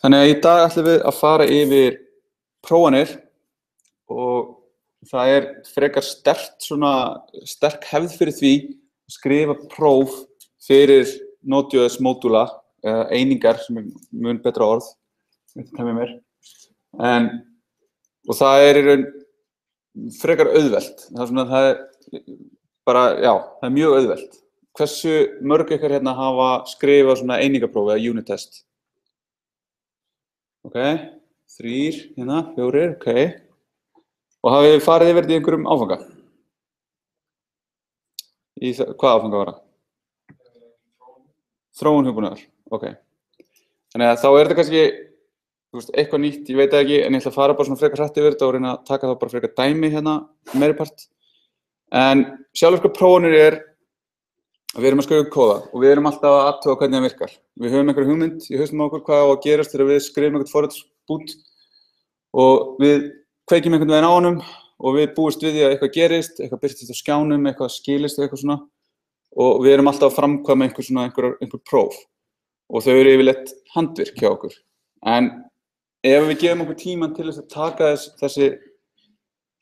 Þannig að í dag ætlum við að fara yfir prófanir og það frekar sterk hefð fyrir því að skrifa próf fyrir Node.js módúla eða einingar sem mun betra orð, mér. Og það í raun frekar auðvelt. Það er mjög auðvelt. Hversu mörg ykkar hérna hafa skrifað svona einingapróf eða unit test? Ok, 3, hérna, 4, ok. Og hafið þið farið yfir þetta í einhverjum áfanga? Hvað áfanga var það? Þróun hugbúnaðar, ok. Þannig að þá þetta kannski, eitthvað nýtt, ég veit það ekki, en ég ætla að fara bara svona frekar hratt yfir þetta og reyna að taka þá bara frekar dæmi hérna meiripart. En sjálfvirkar prófanir að við erum að skrifa kóða og við erum alltaf að athuga hvernig það virkar. Við höfum einhverja hugmynd í hausnum á okkur hvað á að gerast þegar við skrifum einhvern forritsbút og við kveikjum einhvern veginn á honum og við búumst við því að eitthvað gerist, eitthvað birtist á skjánum, eitthvað skilist eitthvað svona og við erum alltaf að framkvæma einhver próf og þau eru yfirleitt handvirk hjá okkur. En ef við gefum okkur tímann til þess að taka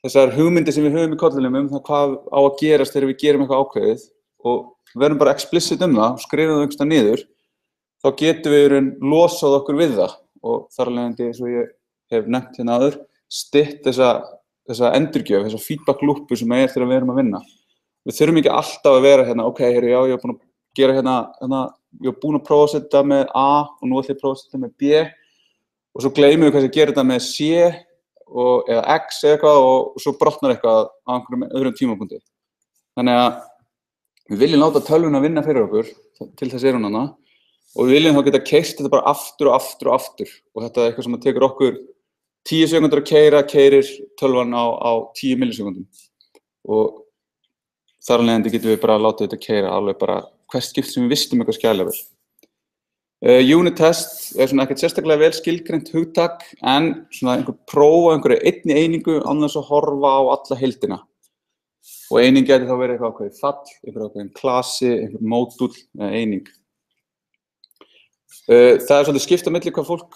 þessar hugmyndir sem við höfum í kollinum það hvað á að gerast þegar við gerum eitthvað ákveðið og verðum bara explicit það og skrifum það einhvers staðar niður, þá getum við losað okkur við það og þar af leiðandi, eins og ég hef nefnt hérna áður, stytt þessa endurgjöf, þessa feedback loopu sem þegar við erum að vinna. Við þurfum ekki alltaf að vera hérna, ok, já, ég hef búin að gera hérna, ég hef búin að prófa að setja með A og nú ætla ég að prófa að setja með B og svo gleymum við kannski að gera þetta með C eða X eða eitthvað og svo brotnar eitthvað á einhverjum öðrum tímapunkti. Þannig að við viljum láta tölvuna vinna fyrir okkur, til þess hún hana, og við viljum þá geta keyrt þetta bara aftur og aftur og aftur. Og þetta eitthvað sem tekur okkur 10 sekúndur að keyrir tölvan á 10 millisekúndum. Og þar af leiðandi getum við bara að láta þetta keyra alveg bara hvert skipt sem við vistum eitthvað skæðilega vel. Unit test svona ekkert sérstaklega vel skilgreint hugtak, en svona einhver próf á einhverju einni einingu án þess að horfa á alla heildina. Og eining gæti þá verið eitthvað ákveðið fall, einhver ákveðin klasi, einhver módúll eða eining. Það svolítið skipt á milli hvað fólk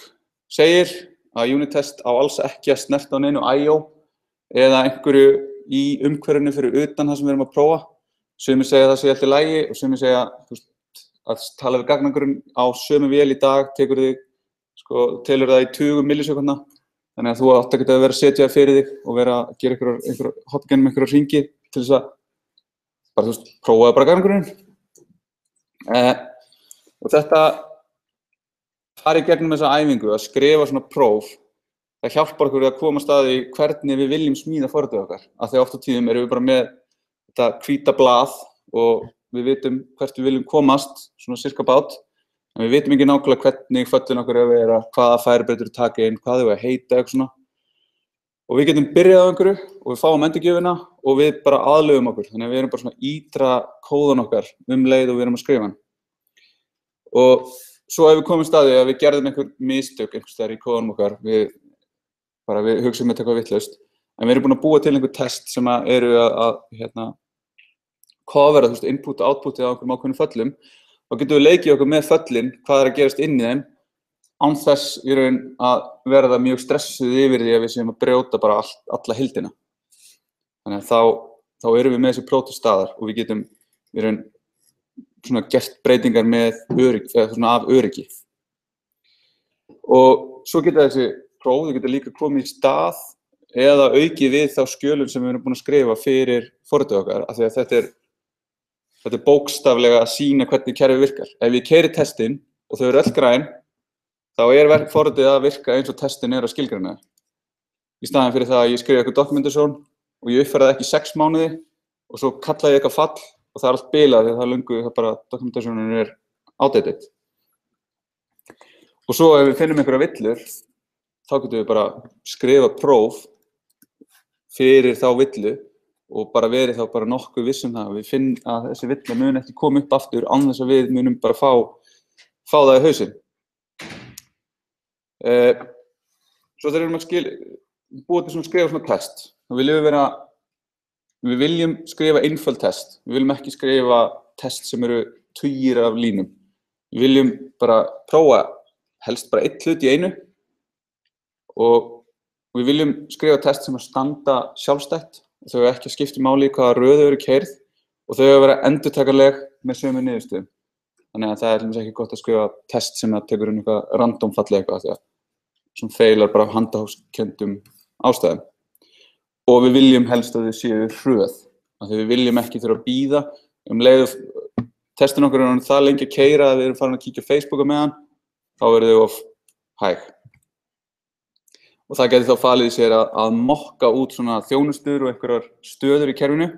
segir að unit test á alls ekki að snerta á neinu I.O. eða einhverju í umhverfinu fyrir utan það sem við erum að prófa. Sumir segja það sé allt í lagi og sumir segja að tala við gagnagrunn á sömu vél í dag telur það í 20 millisekúndna. Þannig að þú átt ekki að vera að setja það fyrir þig og vera að gera hoppa gennum einhverja hringi til þess að bara, prófaðu bara gagnagrunnin. Og þetta fara í gegnum þessa æfingu að skrifa svona próf, það hjálpar okkur að koma að því hvernig við viljum smíða forritið okkar. Af því oft á tíðum erum við bara með þetta hvíta blað og við vitum hvert við viljum komast, svona cirka bát, en við vitum ekki nákvæmlega hvernig föllin okkur að vera, hvaða færibreytur taka inn, hvað þau að heita, eitthvað svona. Og við getum byrjað á einhverju og við fáum endurgjöfina og við bara aðlögum okkur. Þannig að við erum bara svona ítra kóðan okkar leið og við erum að skrifa hann. Og svo ef við komum staði að við gerðum einhver mistök einhvers staðar í kóðanum okkar, við hugsaum þetta eitthvað vitlaust, en við erum búin að búa til einhver test sem eru að covera input og outputið á einhverjum ákveðnum föllum, þá getum við leikið okkur með föllin, hvað að gerast inn í þeim, án þess í raun að verða mjög stressuð yfir því að við séum að brjóta bara alla heildina. Þannig að þá erum við með þessi próf til staðar og við getum í raun svona gert breytingar með öryggi, eða svona af öryggi. Og svo geta þessi próf, þau geta líka komið í stað eða aukið við þá skjölun sem við erum búin að skrifa fyrir forritið okkar, af því að þetta er bókstaflega að sýna hvernig kerfið virkar. Ef ég keyri testin og þau eru öll græn, þá forritið að virka eins og testin að skilgreina. Í staðinn fyrir það að ég skrifa eitthvað documentation og ég uppfæra það ekki í 6 mánuði og svo kalla ég eitthvað fall og það er allt bilað því að það er löngu bara documentationin er outdated. Og svo ef við finnum einhverja villur, þá getum við bara skrifa próf fyrir þá villu og bara verið þá bara nokkuð vissum það. Við finnum að þessi villa mun ekki koma upp aftur án þess að við munum bara fá það í hausinn. Svo þegar við erum að búa til að skrifa svona test, þá við viljum skrifa einföld test. Við viljum ekki skrifa test sem eru tugir af línum. Við viljum bara prófa helst bara einn hlut í einu og við viljum skrifa test sem að standa sjálfstætt og þau ekki að skipta máli í hvaða röð þau eru keyrð og þau að vera endurtakaleg með sömu niðurstöðum. Þannig að það er ekki gott að skrifa test sem að tekur eitthvað random fallið eitthvað því að sem feilar bara af handahófskenndum ástæðum. Og við viljum helst að þau séu hröð, af því við viljum ekki þurfa að bíða leið testin okkur er það lengi að keyra að við erum farin að kíkja á Facebook á meðan, þá verður þau of hæg. Og það geti þá falið í sér að mokka út svona þjónustur og einhverjar stöður í kerfinu.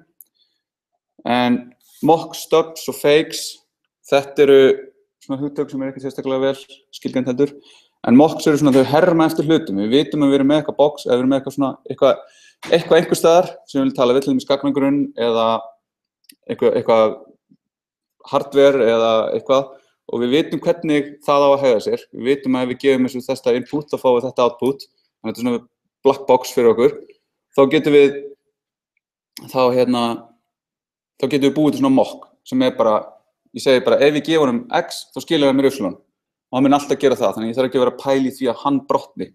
En mock, stubs og fakes, þetta eru svona hugtök sem ekki sérstaklega vel skilgreind heldur. En mocks eru svona þau herma eftir hlutum. Við vitum að við erum með eitthvað box eða við erum með eitthvað svona eitthvað einhver staðar sem við viljum tala við til dæmis gagnagrunn eða eitthvað hardware eða eitthvað og við vitum hvernig það á að hegða sér. Við vitum að ef við gefum þessu þetta input þá fáum við þetta output. Þannig að þetta er svona black box fyrir okkur. Þá getum við búið til svona mock sem er bara, ég segi bara ef við gefum honum X þá skilur hann mér Y og hann mun alltaf gera það. Þannig ég þarf ekki að vera að pæla í því að hann brotni.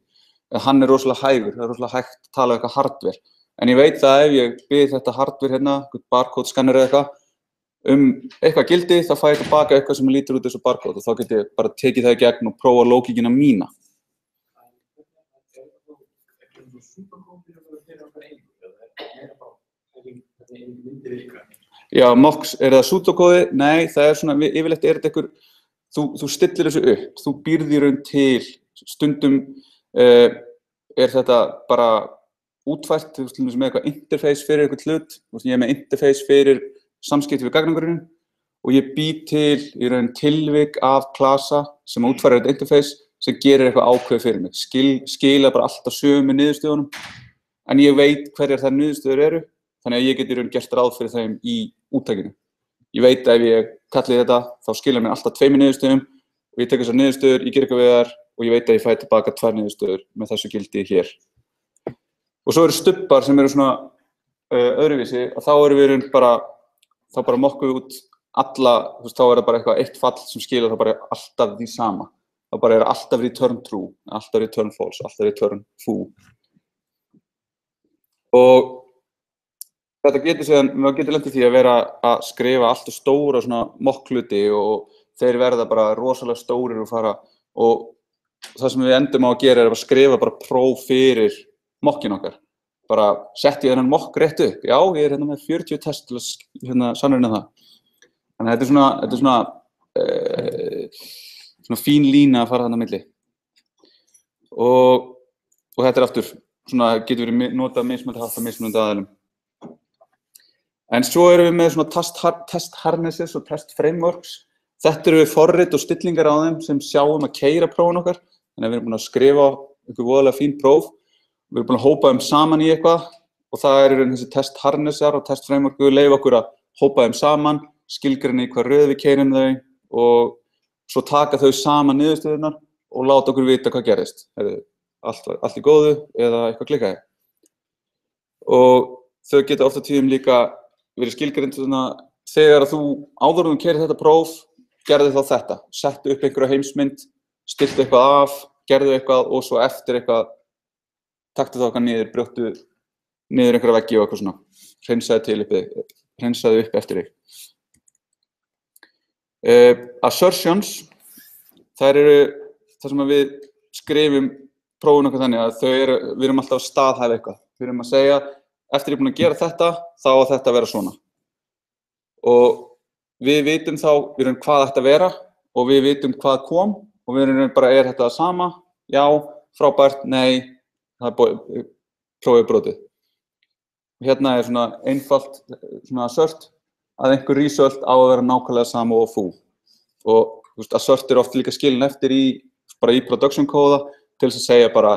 Hann er rosalega hægur, það er rosalega hægt að tala um eitthvað hardware. En ég veit að ef ég bið þetta hardware hérna, barcode scanner eða eitthvað gildi, þá fæ ég tilbaka eitthvað sem lítur út þessu barcode og þá get ég bara tekið það í gegn og prófa lógíkina mína. Já, mocks, er það pseudokóði? Nei, það er svona, yfirleitt er þetta einhver, þú stillir þessu upp, þú býrð í raun til, stundum er þetta bara útfært, þú veist, með eitthvað interface fyrir eitthvað hlut, ég er með interface fyrir samskipti við gagnagrunninn og ég bý til í raun tilvik af klasa sem útfærir þetta interface sem gerir eitthvað ákveð fyrir mig, skila bara alltaf sömu niðurstöðunum, en ég veit hverjar þær niðurstöður eru, þannig að ég get í raun gert ráð fyrir þeim í úttakinu. Ég veit að ef ég kalli þetta, þá skilja mér alltaf 2 niðurstöðum og ég tek þessar niðurstöður, ég ger eitthvað við þær og ég veit að ég fæ tilbaka 2 niðurstöður með þessu gildi hér. Og svo eru stubbar sem eru svona öðruvísi og þá erum við bara mokkum við út alla, þú veist, þá er það bara eitthvað eitt fall sem skilur þá bara alltaf því sama. Það bara er alltaf return true, alltaf return false, alltaf return foo. Og þetta getur síðan, maður getur lent í því að vera að skrifa alltaf stóra svona mock-hluti og þeir verða bara rosalega stórir og fara og það sem við endum á að gera er að skrifa bara próf fyrir mokkin okkar. Bara setti ég þennan mokk rétt upp. Já, ég er hérna með 40 test til að sannreyna það. Þannig að þetta er svona fín lína að fara þarna á milli. Og þetta er aftur, svona getur verið notað mismunandi hátt af mismunandi aðilum. En svo erum við með svona test harnesses og test frameworks. Þetta eru forrit og stillingar á þeim sem sjáum að keyra prófin okkar. Þannig að við erum búin að skrifa einhver voðalega fín próf. Við erum búin að hópa þeim saman í eitthvað og það eru þessi test harnessar og test framework leyfa okkur að hópa þeim saman, skilgreina í hvað röð við keyrum þau og svo taka þau saman niðurstöðurnar og láta okkur vita hvað gerist. Allt í góðu eða eitthvað klikkaði. Og þau geta oft á tíðum líka verið skilgreind svona þegar að þú áður en þú keyrir þetta próf, gerðu þá þetta. Settu upp einhverja heimsmynd, stiltu eitthvað af, gerðu eitthvað og svo eftir eitthvað taktu þá eitthvað niður, brjóttu niður einhverja veggi og eitthvað svona. Hreinsaðu upp eftir þig. Assertions, það eru það sem við skrifum prófin okkar þannig að við erum alltaf að staðhæfa eitthvað. Við erum að segja, eftir ég er búin að gera þetta, þá á þetta að vera svona. Og við vitum þá hvað þetta að vera og við vitum hvað kom og við erum bara, er þetta það sama? Já, frábært, nei, það er prófið brotið. Hérna er svona einfalt svona assert að einhver result á að vera nákvæmlega sama og foo. Og assert er oft líka skilin eftir bara í production kóða til þess að segja bara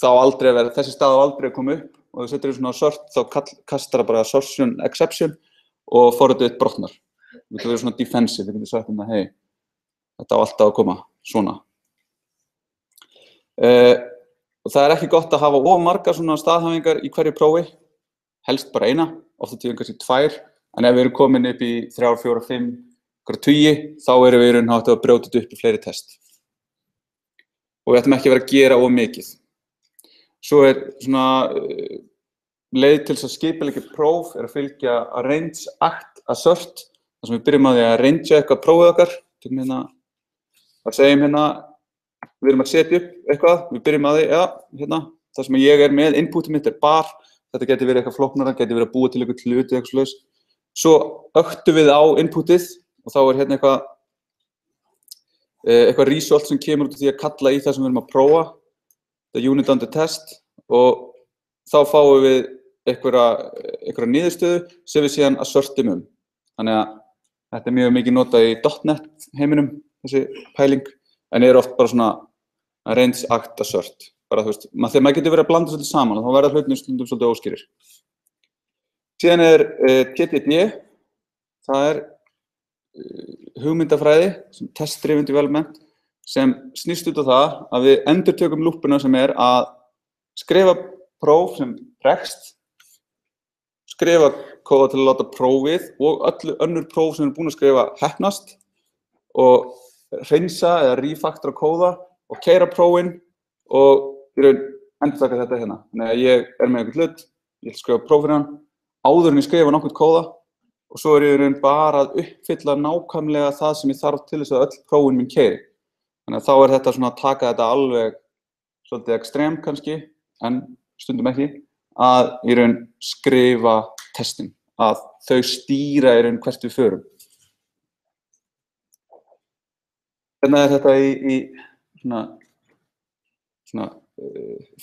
þá aldrei að vera, þessi stað á aldrei að koma upp og þú setur í svona assert þá kastar það bara assertion exception og forritið brotnar. Þetta verður svona defensive, við getum sagt hei, þetta á alltaf að koma svona. Og það er ekki gott að hafa of margar svona staðhæfingar í hverju prófi, helst bara eina, oft á tíðum kannski 2, en ef við erum komin upp í 3, 4, 5, 10, þá erum við hægt að brjóta þetta upp í fleiri test. og við ættum ekki að vera að gera of mikið. Svo svona leið til þess að skipuleggja próf að fylgja arrange, act, assert, þar sem við byrjum að því að arrangea eitthvað prófið okkar. Tökum hérna, það segjum hérna, við erum að setja upp eitthvað, við byrjum að því, já, hérna, það sem ég með, inputið mitt bar, þetta geti verið eitthvað flóknara, geti verið að búa til eitthvað hluti, eitthvað slags. Svo öktum við á inputið og þá hérna eitthvað result sem kemur út af því að kalla í það sem við erum að prófa, the unit under test, og þá fáum við einhverja niðurstöðu sem við síðan assertum Þannig að þetta mjög mikið notað í .NET heiminum, þessi pæling, en oft bara svona arrange, act, assert. Bara, þú veist, þegar maður getur verið að blanda svolítið saman og þá verða hlutinni stundum svolítið óskýrir. Síðan TDD, það hugmyndafræði, test driven development, sem snýst út á það að við endurtökum lúppuna sem að skrifa próf sem bregst, skrifa kóða til að láta prófið og öll önnur próf sem við erum búin að skrifa heppnast og hreinsa eða refactora kóða og keyra prófin og í raun endurtaka þetta hérna. Þannig að ég með einhvern hlut, ég skrifa próf fyrir hann, áður en ég skrifa nokkurn kóða og svo ég í raun bara að uppfylla nákvæmlega það sem ég þarf til þess að öll prófin mín keyri. Þannig að þá þetta svona að taka þetta alveg svolítið ekstrem kannski, en stundum ekki, að í raun skrifa testin, að þau stýra í raun hvert við förum. Hérna þetta í svona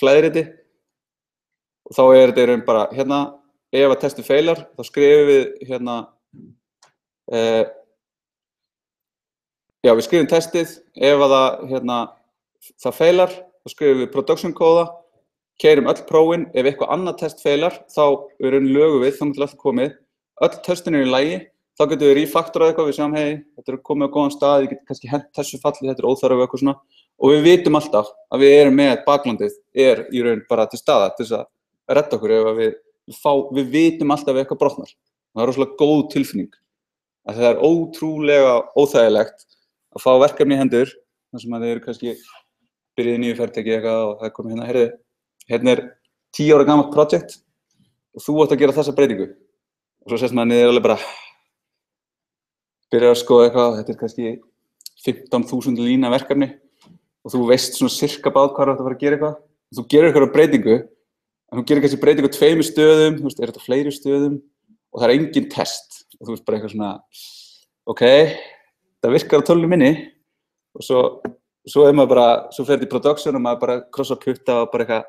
flæðiriti og þá þetta í raun bara hérna, ef að testið feilar, þá skrifum við hérna við skrifum testið, ef að það feilar, þá skrifum við production kóða, keyrum öll prófin, ef eitthvað annað test feilar, þá lögum við, þannig til allt komið, öll testin í lagi, þá getum við refactorað eitthvað, við sjáum, hey, þetta komið á góðan stað, ég get kannski hent þessu falli, þetta óþarfa eitthvað svona, og við vitum alltaf að við erum með baklandið, í raun bara til staðar, til þess að redda okkur ef við vitum alltaf ef eitthvað brotnar. Það rosalega góð tilfinning. Það ótrúlega óþægilegt að fá verkefni í hendur, þar sem að þeir eru kannski byrjuð nýju fyrirtæki eitthvað og það komið hérna, heyrðu, hérna 10 ára gamalt projekt og þú átt að gera þessa breytingu. Og svo sést maður niður alveg bara byrjar að skoða eitthvað, þetta kannski 15.000 lína verkefni og þú veist svona sirka bát hvað þú átt að fara að gera eitthvað. Og þú gerir eitthvað breytingu, en þú gerir kannski breytingu á 2 stöðum, þú veist, þetta fleiri stöðum og það engin test. Og þú veist bara eitthvað svona, ok, það virkar á tölunni minni og svo maður bara, svo fer þetta í production og maður bara krossa putta og bara eitthvað,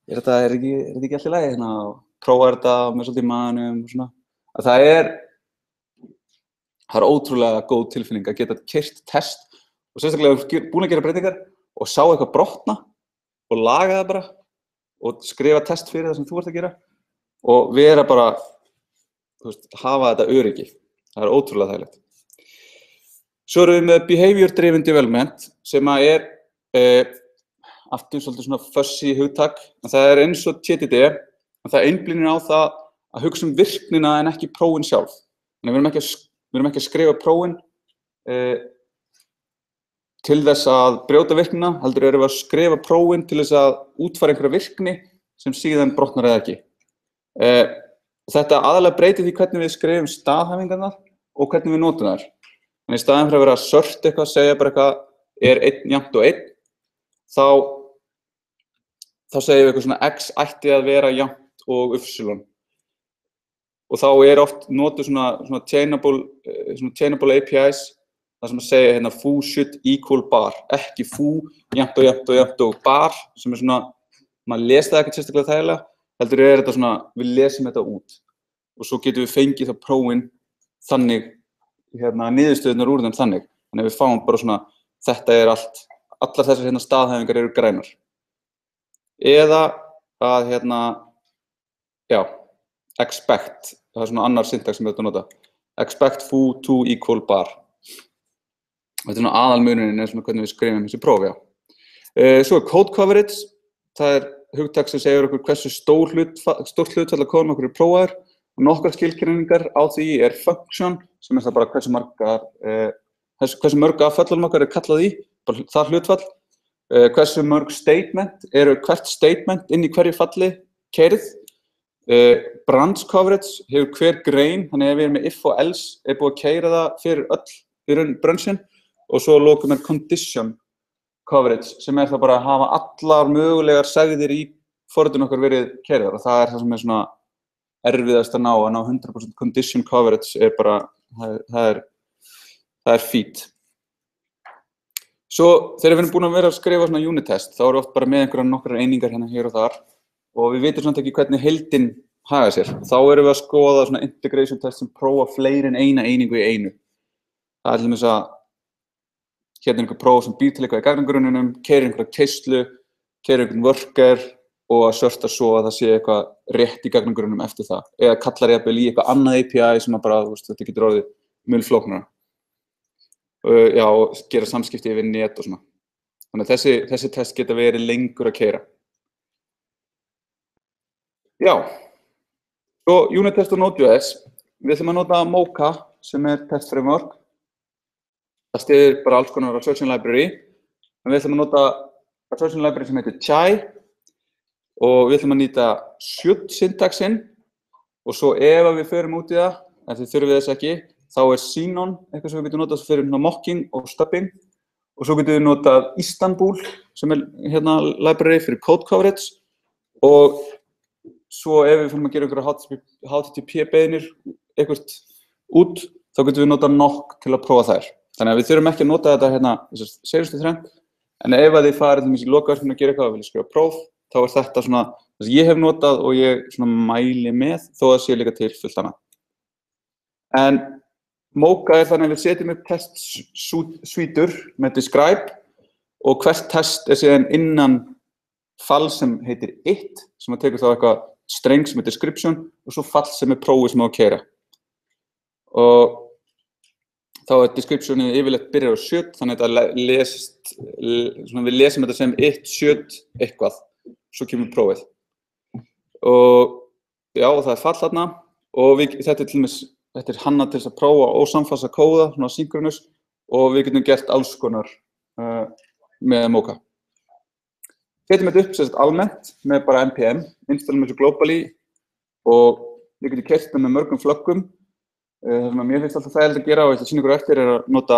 er ekki allt í lagi hérna og prófa þetta með svolítið í maganum og svona. Að það er ótrúlega góð tilfinning að geta keyrt test og sérstaklega búin að gera breytingar og sá eitthvað brotna og laga það bara og skrifa test fyrir það sem þú ert að gera og vera bara, þú veist, hafa þetta öryggi. Það ótrúlega þægilegt. Svo erum við með behavior driven development sem aftur svolítið svona fuzzy hugtak, en það eins og TDD, en það einblínir á það að hugsa virknina en ekki prófin sjálf. Þannig við erum ekki að skrifa prófin til þess að brjóta virknina, heldur erum við að skrifa prófin til þess að útfæra einhverja virkni sem síðan brotnar eða ekki. Þetta aðalega breytir því hvernig við skrifum staðhæfingarnar og hvernig við notum þær. En í staðinn fyrir að vera að sort eitthvað, segja bara eitthvað, 1 jafnt og 1, þá segjum við eitthvað svona x ætti að vera jafnt og y. Og þá oft notuð svona chainable APIs, það sem að segja hérna foo should equal bar, ekki foo jafnt og jafnt og jafnt og bar, sem svona, maður les það ekkert sérstaklega þægilega, heldur þetta svona, við lesum þetta út. Og svo getum við fengið það prófin þannig, niðurstöðunar úr þeim þannig. Þannig að við fáum bara svona, þetta allt, allar þessar staðhæfingar eru grænar. Eða að expect, það svona annar syntax sem við ætlum að nota. Expect foo to equal bar. Þetta svona aðalmunurinn svona hvernig við skrifum þessi próf, Svo code coverage, það hugtak sem segir okkur hversu stórt hlutfall af kóðum okkur prófaður. Og nokkrar skilgreiningar á því function, sem það bara hversu mörg af föllunum okkar kallað í, bara það hlutfall. hversu mörg statement hvert statement inn í hverju falli keyrð. Branch coverage hefur hver grein, þannig ef við erum með if og else búið að keyra það fyrir öll í raun brunchin, og svo lokum condition coverage sem það bara að hafa allar mögulegar segðir í forritinu okkar verið keyrðar, og það það sem svona erfiðast að ná 100% condition coverage bara, það feat. Svo þegar við erum búin að vera að skrifa svona unit test, þá erum við oft bara með einhverjar nokkrar einingar hérna hér og þar, og við vitum samt ekki hvernig heildin haga sér. Þá erum við að skoða svona integration test sem prófa fleiri en eina einingu í einu. Það til dæmis að hérna einhver próf sem býr til eitthvað í gagnagrunninum, keyrir einhverja keyslu, keyrir einhvern worker og að sörta svo að það sé eitthvað rétt í gagnagrunninum eftir það. Eða kallar jafnvel í eitthvað annað API sem bara, þetta getur orðið mjög flóknara. Já, og gera samskipti yfir net og svona. Þannig að þessi test geta verið lengur að keyra. Já, svo unit test og Node.js. Við ætlum að nota Mocha sem test framework. Það styður bara alls konar assertion library. En við ætlum að nota assertion library sem heitir Chai, og við ætlum að nýta should syntaxinn, og svo ef við förum út í það, en þið þurfum við þess ekki, þá Xenon eitthvað sem við getum notað fyrir mocking og stubbing, og svo getum við notað Istanbul sem hérna library fyrir code coverage, og svo ef við fórum að gera einhverja HTTP-beiðnir eitthvað út, þá getum við notað Nock til að prófa þær. Þannig að við þurfum ekki að nota þetta hérna, þessar seinustu þrennt, en ef þið farið til í lokaverkinu að gera eitthvað og vilja skrifa próf, þá þetta svona það sem ég hef notað og ég svona mæli með, þó að sé líka til fullt annað. En Mocha þannig að við setjum upp testsvítur með describe, og hvert test síðan innan fall sem heitir it, sem að tekur þá eitthvað streng sem description, og svo fall sem prófið sem á að keyra. Og þá descriptionið yfirleitt byrjar á should, þannig að við lesum þetta sem it should eitthvað, svo kemur prófið. Og já, það fall þarna, og þetta til hannað til þess að prófa ósamfasa kóða, svona synchronous, og við getum gert alls konar með Mocha. Setjum þetta upp sem sagt almennt með bara npm, installum þessu globally, og við getum keyrt þetta með mörgum flöggum. Það sem mér finnst alltaf þægilegt að gera, og ég ætla að sýna ykkur eftir, að nota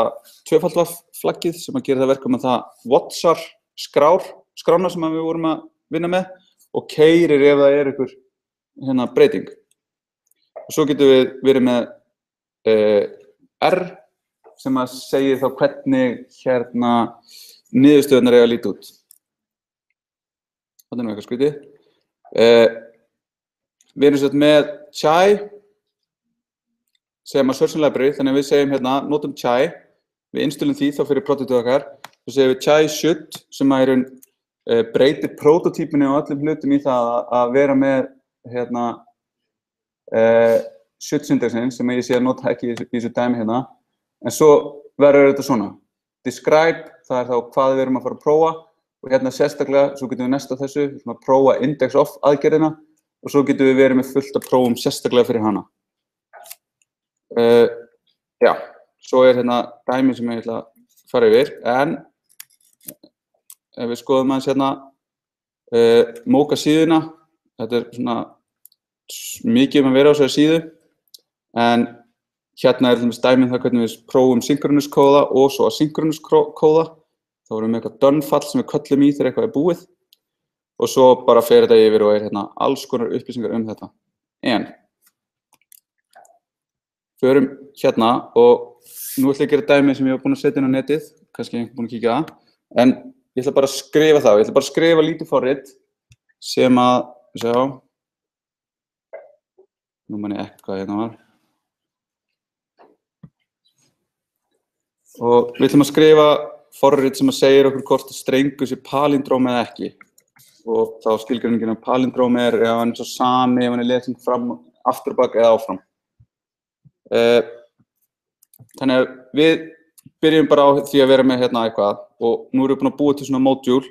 tvöfaldvaf flaggið sem að gera það verkum að það watchar skrána sem við vorum að vinna með, og keyrir ef það einhver hérna breyting. Og svo getum við verið með R sem að segja þá hvernig hérna niðurstöðunar eiga að líta út. Þetta nú eitthvað skrítið. Við erum sett með Chai sem assertion library, þannig að við segjum hérna notum Chai, við installum því þá fyrir prototype okkar, svo segjum við Chai should sem að breytir prototypinu og öllum hlutum í það að vera með hérna should syntaxinn sem ég sé að nota ekki í þessu dæmi hérna, en svo verður þetta svona. Describe, það þá hvað við erum að fara að prófa, og hérna sérstaklega, svo getum við næst á þessu, að prófa index of aðgerðina, og svo getum við verið með fullt að prófum sérstaklega fyrir hana. Já, svo hérna dæmi sem ég ætla að fara yfir, en ef við skoðum aðeins hérna Mocha síðuna, þetta svona mikið að vera á þessari síðu, en hérna til dæmis dæmið það hvernig við prófum synchronous kóða og svo asynchronous kóða. Þá erum við með eitthvað done fall sem við köllum í þegar eitthvað búið, og svo bara fer þetta yfir og hérna alls konar upplýsingar þetta. En förum hérna, og nú ætla ég að gera dæmi sem ég var búinn að setja inn á netið, kannski einhvern búinn að kíkja það, en ég ætla bara að skrifa það, ég ætla bara að skrifa lítið forrit sem að, sjá, nú man ég ekki hvað hérna var, og við ætlum að skrifa forrit sem að segja okkur hvort strengur sé palindróm eða ekki, og þá skilgreiningin af palindróm ef hann svo sami, ef hann lesin fram, afturbak eða áfram. Þannig að við byrjum bara á því að vera með hérna eitthvað, og nú erum við búin að búa til svona module,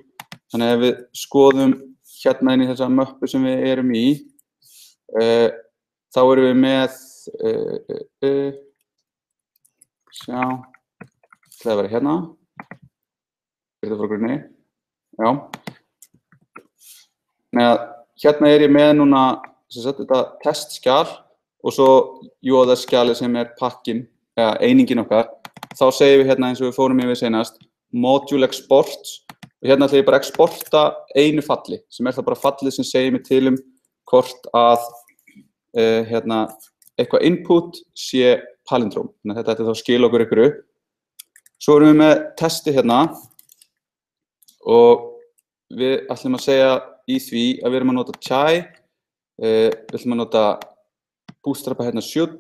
þannig að ef við skoðum hérna inn í þessa möppu sem við erum í, þá erum við með, sjá, það vera hérna, þetta frá grunni, Já. Hérna ég með núna þetta testskjal og svo URL-skjalið sem pakkin, eða einingin okkar. Þá segjum við hérna eins og við fórum yfir seinast, module exports. Og hérna ætla ég bara að exporta einu falli, sem það bara fallið sem segir mig til hvort að eitthvað input sé palindróm. Þannig að þetta ætti þá að skila okkur ykkur. Svo erum við með testi hérna og við ætlum að segja í því að við erum að nota chai, við ætlum að nota bootstrapa hérna should,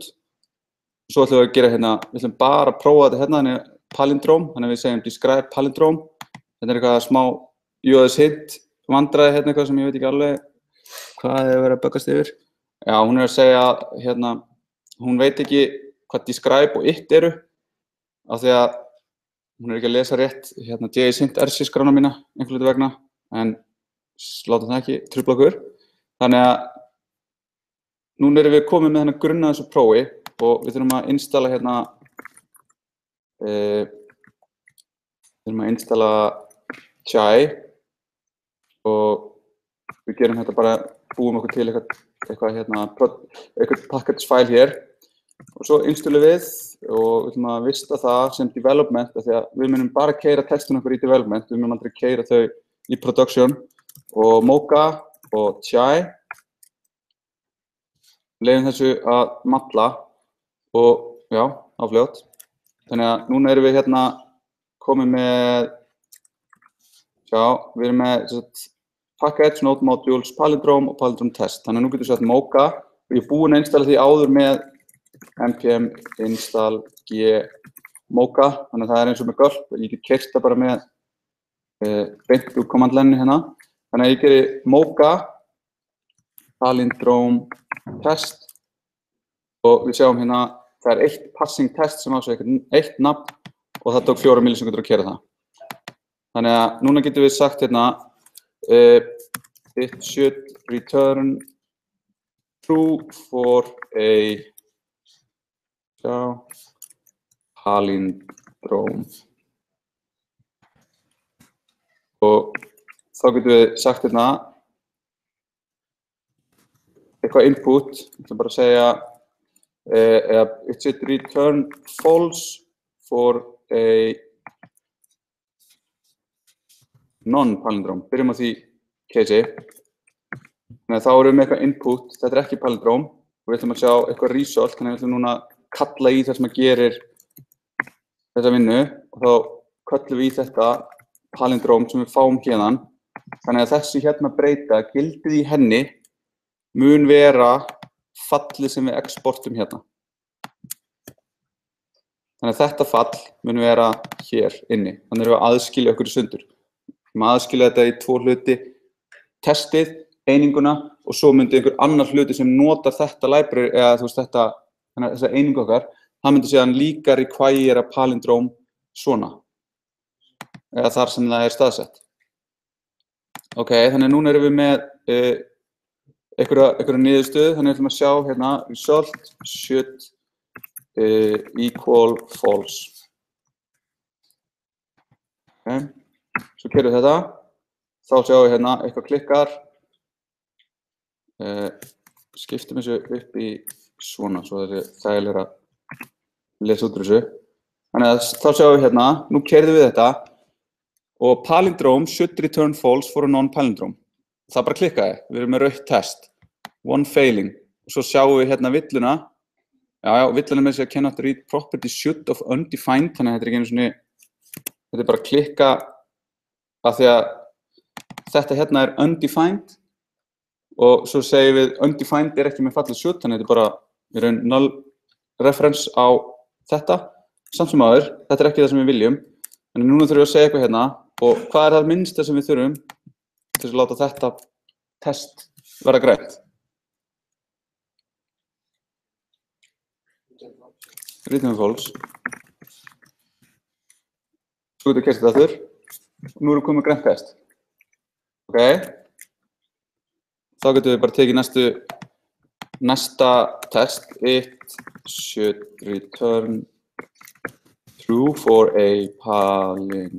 svo ætlum við að gera hérna, við ætlum bara að prófa þetta hérna, þannig palindróm, þannig að við segjum describe palindróm, þetta eitthvað smá UX hint, vandræði hérna eitthvað sem ég veit ekki alveg hvað hefur verið að böggast yfir. Já, hún að segja hérna, hún veit ekki hvað describe og it eru, af því að hún ekki að lesa rétt hérna JS hint RC-skrána mína einhverju vegna, en látum það ekki trufla okkur. Þannig að núna erum við komið með þennan grunn að þessu prófi og við þurfum að installa hérna chai og við gerum þetta bara, búum okkur til eitthvað package file hér og svo installum við og við ætlum að vista það sem development af því að við munum bara keyra testin okkur í development, við munum aldrei keyra þau í production og Mocha og chai leyfum þessu að malla og já, áfljótt. Þannig að núna erum við hérna komið með, já, við erum með package, node modules, palindrome og palindrome test. Þannig að nú getum við sett Mocha og ég er búinn að installa því áður með npm install g Mocha, þannig að það eins og með gulp, ég get keyrt það bara með beint úr command line hérna. Þannig að ég geri Mocha palindrome test og við sjáum hérna það er eitt passing test sem á sig eitt nafn og það tók 4 millisekundur að keyra það. Þannig að núna getum við sagt hérna it should return true for a palindrome og þá getum við sagt hérna eitthvað input, ég ætla bara að segja it should return false for a non-palindrome. Byrjum á því case-i. Þannig að þá erum við með eitthvað input, þetta er ekki palindrome og við ætlum að sjá eitthvað result, þannig að við ætlum núna að kalla í það sem að gerir þessa vinnu og þá köllum við í þetta palindrome sem við fáum hérðan. Þannig að þessi hérna breyta, gildið í henni mun vera fallið sem við exportum hérna. Þannig að þetta fall mun vera hér inni. Þannig erum við að aðskilja okkur í sundur. Við erum að aðskilja þetta í 2 hluti, testið, eininguna og svo myndi einhver annar hluti sem notar þetta library eða þú veist þetta, þessa einingu okkar, það myndi síðan líka require palindrome svona. Eða þar sem það er staðsett. Ok, þannig að núna erum við með einhverja niðurstöðu, þannig að við ætlum að sjá hérna result should equal false. Okay. Svo keyrum við þetta, þá sjáum við hérna eitthvað klikkar, skiptum þessu upp í svona, svo þessi þægilega að lesa út úr þessu. Þannig að þá sjáum við hérna, nú keyrðum við þetta og palindrome should return false for a non-palindrome. Það bara klikkaði, við erum með rautt test, one failing, og svo sjáum við hérna villuna, villuna með þess að cannot read property should of undefined, þannig að þetta er ekki einu svona, þetta er bara að klikka af því að þetta hérna er undefined og svo segjum við undefined er ekki með fallið should, þannig að þetta er bara, við erum null reference á þetta, samt sem áður, þetta er ekki það sem við viljum, en núna þurfum við að segja eitthvað hérna og hvað er það minnsta sem við þurfum til að láta þetta test vera grænt. Return false. Svo getur við keyrt þetta aftur og nú erum við komið með grænt test. Ok. Þá getum við bara tekið næsta test. It should return true for a palindrome.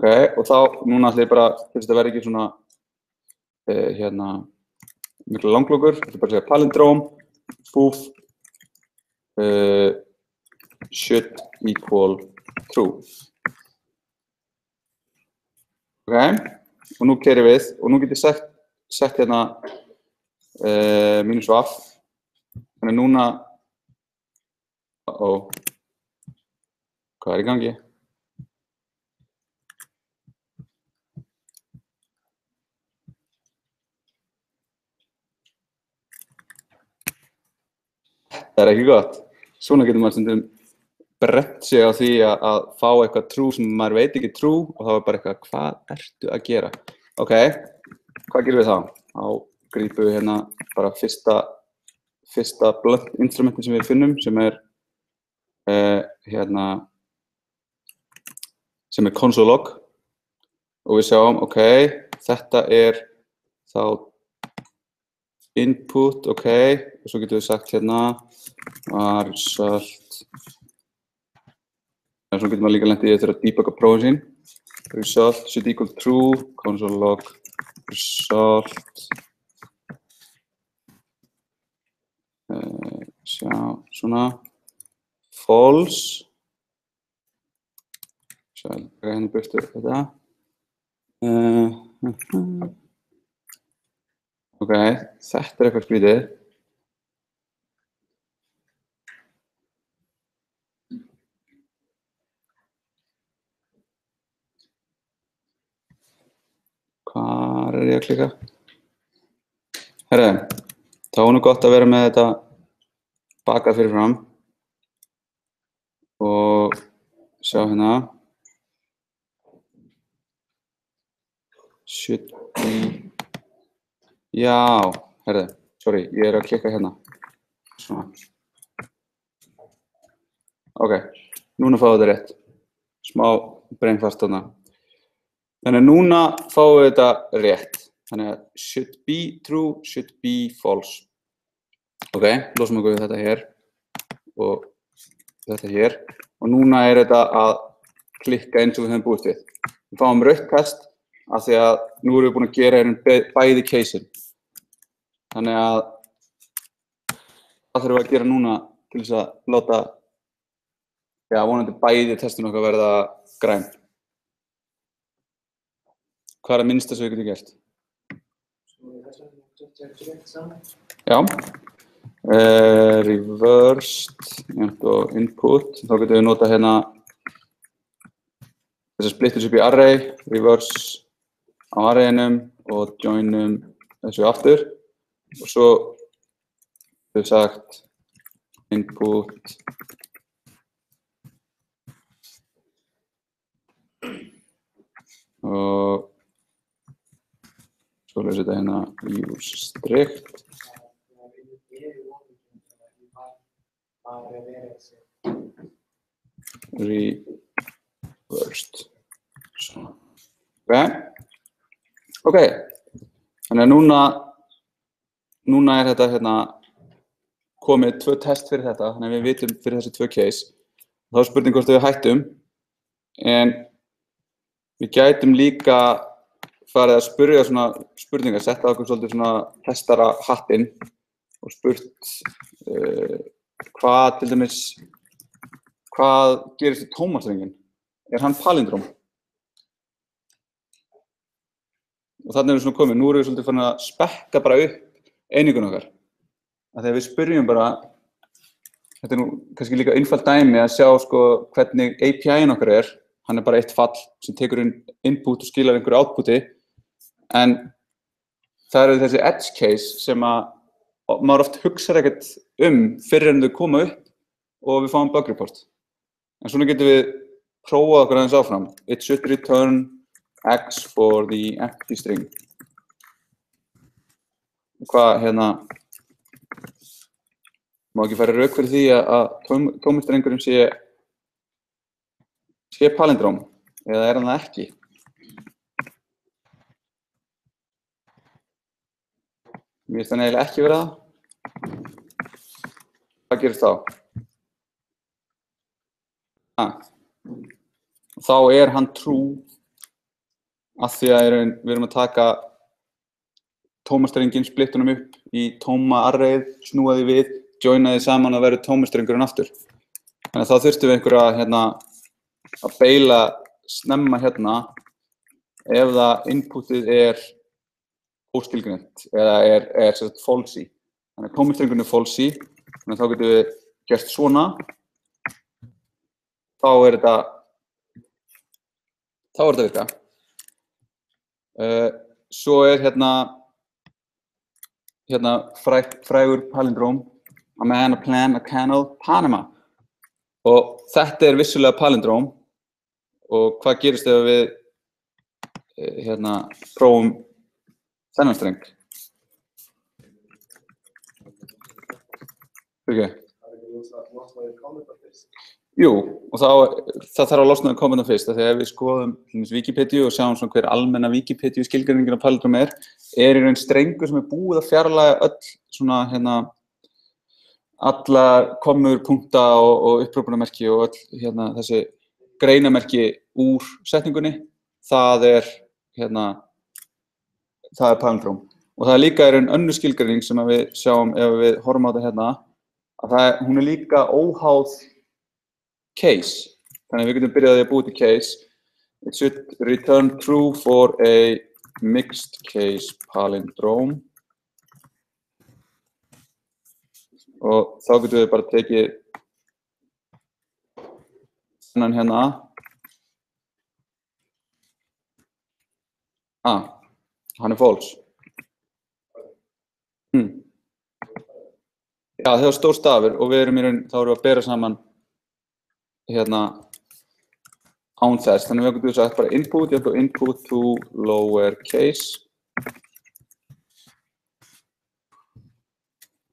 Ok, og þá, núna ætla ég bara, til þess að þetta verði ekki svona, hérna, mikla langlokur, þetta er bara að segja palindróm, spoof, should equal true. Ok, og nú keyrum við, og nú get ég sett hérna mínus vaff, þannig núna, hvað er í gangi? Það er ekki gott. Svona getur maður stundum brent sig á því að fá eitthvað true sem maður veit ekki true og þá er bara eitthvað, hvað ertu að gera? Ok, hvað gerum við þá? Þá grípum við hérna bara fyrsta blunt instrumenti sem við finnum sem er hérna sem er console log og við sjáum, ok, þetta er þá input, ok, og svo getum við sagt hérna result, og svo getur maður líka lent í þetta að debugga prófin sín. Result should equal true, console log result, sjá, svona, false, sjá, hérna burtu þetta. Ok, þetta er eitthvað skrítið. Hvar er ég að klikka? Herra, þá er nú gott að vera með þetta bakað fyrir fram og sjá hérna. Should be... Já, herra, sorry, ég er að klikka hérna. Svona. Ok, núna fáum við þetta rétt. Smá brainfast þarna. Þannig að núna fáum við þetta rétt. Þannig að should be true, should be false. Ok, losum okkur við þetta hér og þetta hér. Og núna er þetta að klikka eins og við höfum búist við. Við fáum rautt test af því að nú erum við búin að gera bæði case-in. Þannig að það þurfum við að gera núna til þess að láta, já, vonandi bæði testin okkar verða græn. Hvað er að minnsta sem við getum gert? Já. Reversed og input. Þá getum við nota hérna þess að splittur upp í array, reverse á arrayinum og joinum þessu aftur. Og svo við sagt input og svo leysum þetta hérna use strict reversed. Ok, þannig að núna er þetta hérna komið 2 test fyrir þetta, þannig að við vitum fyrir þessi 2 case. Þá er spurning hvort við hættum, en við gætum líka farið að spyrja svona spurningar, setta okkur svolítið svona testara hattinn og spurt hvað til dæmis, hvað gerist í tómastrengin? Er hann palindróm? Og þannig er við svona komið, nú erum við svolítið farin að spekka bara upp einingun okkar. Að þegar við spyrjum bara, þetta er nú kannski líka einfalt dæmi að sjá sko hvernig API-in okkar er, hann er bara eitt fall sem tekur inn input og skilar einhverju outputi, en það eru þessi edge case sem að maður oft hugsar ekkert fyrir en þau koma upp og við fáum bug report. En svona getum við prófað okkur aðeins áfram. It should return X for the empty string. Hvað, hérna, má ekki fara rök fyrir því að tómistrengurinn sé palindróm, eða er hann það ekki? Mér finnst það eiginlega ekki vera það. Hvað gerist þá? Þá er hann true af því að við erum að taka tómastrenginn, splitta honum upp í tóma arrayið, snúa því við, joina því saman og verður tómastrengurinn aftur. Þannig að þá þurftum við einhverja að beila snemma hérna ef það inputið óskilgreint eða er falsy. Þannig að tómastrengurinn falsy, þannig að þá getum við gert svona. Þá er þetta virka. Svo er hérna frægur palindróm, a man, a plan, a canal, Panama. Og þetta er vissulega palindróm og hvað gerist ef við prófum þennan streng? Jú, og það þarf að losna kommentar fyrst, þegar við skoðum Wikipedia og sjáum svona hver almenna Wikipedia skilgreiningin á palindróm er í raun strengur sem búið að fjarlægja öll svona alla kommur, punkta og upprópunarmerki og öll þessi greinamerki úr setningunni, það er palindróm. Og það er líka í raun önnur skilgreining sem við sjáum ef við horfum á þetta að hún er líka óháð case. Þannig að við getum byrjað að búa til case. It should return true for a mixed case palindrome. Og þá getum við bara tekið þennan hérna. Hann er false. Já, það er stór stafur og við þá erum við að bera saman án þess. Þannig við getum sagt bara input to lower case.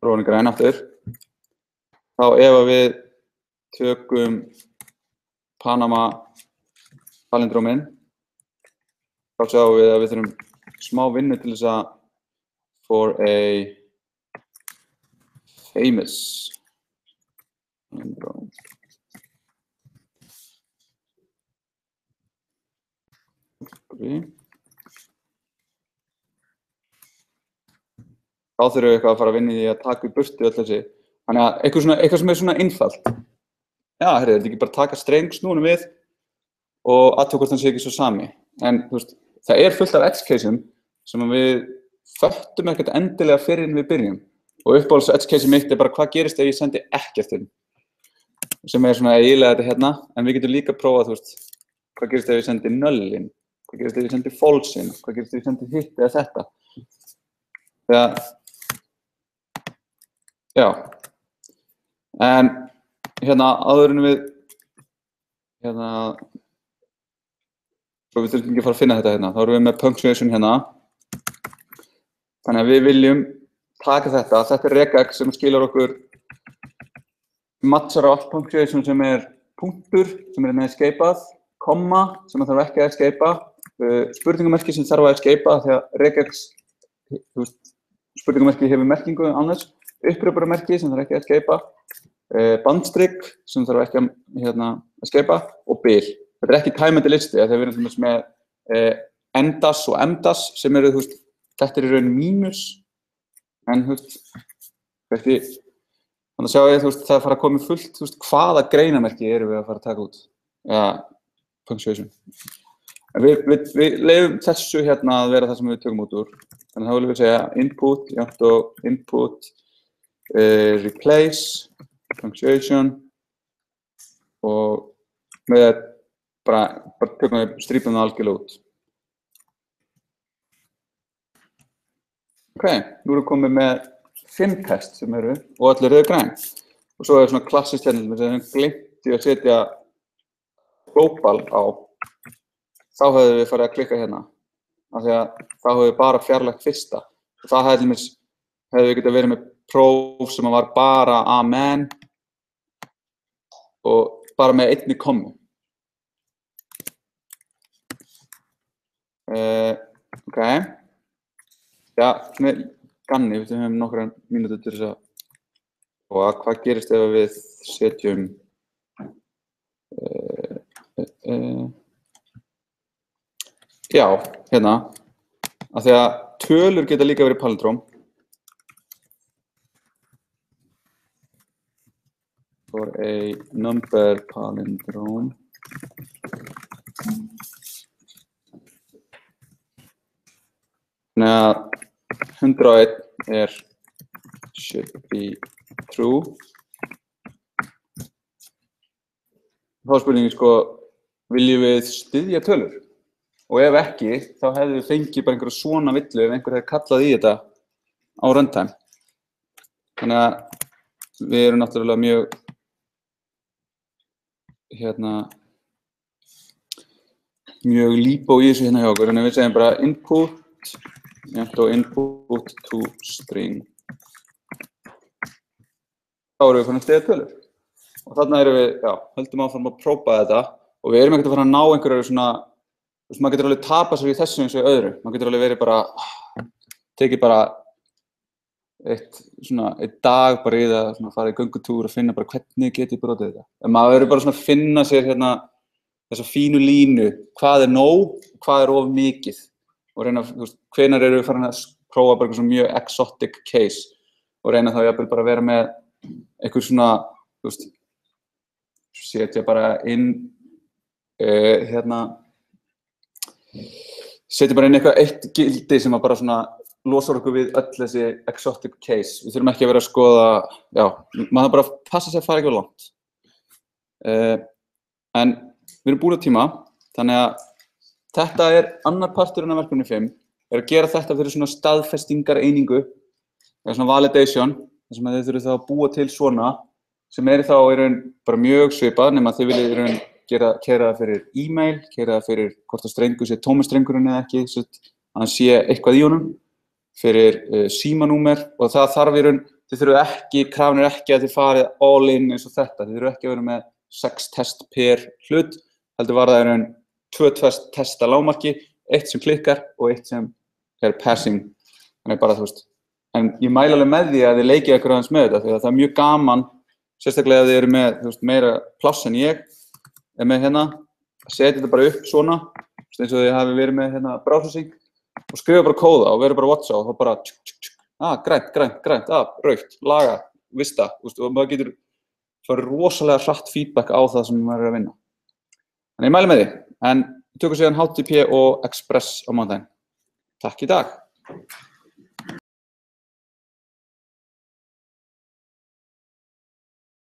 Róðin græn aftur. Þá ef við tökum Panama palindróminn, þá sjáum við að við þurfum smá vinnu til þess að for a famous palindrome. Þá þurfum við eitthvað að fara að vinna í því að taka í burtu öll þessi. Þannig að eitthvað sem er svona einfalt. Já, þetta er ekki bara að taka streng, snúa við og athuga hvort hann sé ekki svo sami. En það er fullt af edge case'um sem við föttum ekkert endilega fyrir en við byrjum. Og uppáhalds edge case'ið mitt er bara hvað gerist ef ég sendi ekkert inn. Sem er svona eiginlega þetta hérna, en við getum líka prófað, hvað gerist ef ég sendi null inn, hvað gerist ef ég sendi false inn, hvað gerist ef ég sendi hitt eða þetta. Þegar já, en áður en við svo við þurfum ekki að fara að finna þetta hérna, þá erum við með punctuation hérna. Þannig að við viljum taka þetta er regex sem skilar okkur matchar á allt punctuation sem er punktur, sem er með escapeað, komma sem þarf ekki að escapea, spurningamerki sem þarf að escapea þegar regex spurningamerki hefur merkingu án þess, uppröpunarmerki sem þarf ekki að escapea, bandstrygg sem þarf ekki að escapea og bil. Þetta er ekki tæmandi listi þegar við erum með endas og emdas sem eru, þetta er í raun mínus, en þannig að sjá ég, það fara að koma fullt, hvaða greinamerki erum við að fara að taka út, punctuation. Við leyfum þessu hérna að vera það sem við tökum út úr. Þannig að þá viljum við segja input, jafnt og input, replace, punctuation og með bara tökum við strípum það algjörlega út. Ok, nú erum við komið með 5 test sem eru og öll eru græn. Og svo er svona klassist hérna sem við höfum gleymt í að setja global á. Þá höfum við farið að klikka hérna. Af því að þá höfum við bara fjarlægt fyrsta. Og það hefði við getað verið með próf sem var bara amen og bara með einni kommu. Ok. Já, með ganni, við höfum nokkra mínútur til þess að og hvað gerist ef við setjum Já, hérna, af því að tölur geta líka verið palindróm. For a number palindrome. Þannig að 101 should be true. Þá er spurningin sko, viljum við styðja tölur? Og ef ekki, þá hefðu við fengið bara einhverja svona villu ef einhver hefði kallað í þetta á runtime. Þannig að við erum náttúrulega mjög mjög líbó í þessu hérna hjá okkur, en við segjum bara input input to string. Þá erum við fann að styðja tölur. Og þarna erum við, höldum áfram að prófa þetta og við erum ekkert að fara að ná einhverju svona, maður getur alveg tapað sér í þessu eins og öðru. Maður getur alveg verið bara, tekið bara eitt dag bara í það, svona fara í göngutúr og finna bara hvernig get ég brotið þetta. En maður verður bara svona að finna sér hérna þessa fínu línu, hvað er nóg, hvað er of mikið. Og reyna, hvenær eru við farin að prófa bara eitthvað svona mjög exotic case og reyna þá jafnvel bara að vera með einhver svona, setja bara inn, setja bara inn eitthvað eitt gildi sem að bara svona losar okkur við öll þessi exotic case. Við þurfum ekki að vera að skoða, maður bara passa sig að fara ekki á langt. En við erum búin á tíma, þannig að þetta er annar parturinn af verkefni 5, er að gera þetta fyrir svona staðfestingar einingu, eða svona validation, þar sem þið þurfum þá að búa til svona, sem er þá í raun bara mjög svipað, nema þið viljið í raun keyra það fyrir e-mail, keyra það fyrir hvort að strengur sé tómi strengurinn eða ekki, að hann sé eitthvað í honum, fyrir símanúmer og það þarf í raun, þið þurfum ekki, krafan er ekki að þið farið all in eins og þetta, þið þurfum ekki að vera með 6 test per hlut, heldur var það í raun 2 test að lágmarki, 1 sem klikkar og 1 sem er passing, þannig bara en ég mæli alveg með því að þið leikið ykkur aðeins með þetta, því að það er mjög gaman, sérstaklega ef þið eru með meira pláss en ég, er með hérna, að setja þetta bara upp svona, eins og þið hafi verið með hérna browsing, og skrifa bara kóða og vera bara watcha og þá bara grænt, rautt, laga, vista, og maður getur farið rosalega hratt feedback á það sem maður er að vinna. Þannig ég mæli með því, en við tökum síðan HTTP og Express á mánudaginn. Takk í dag.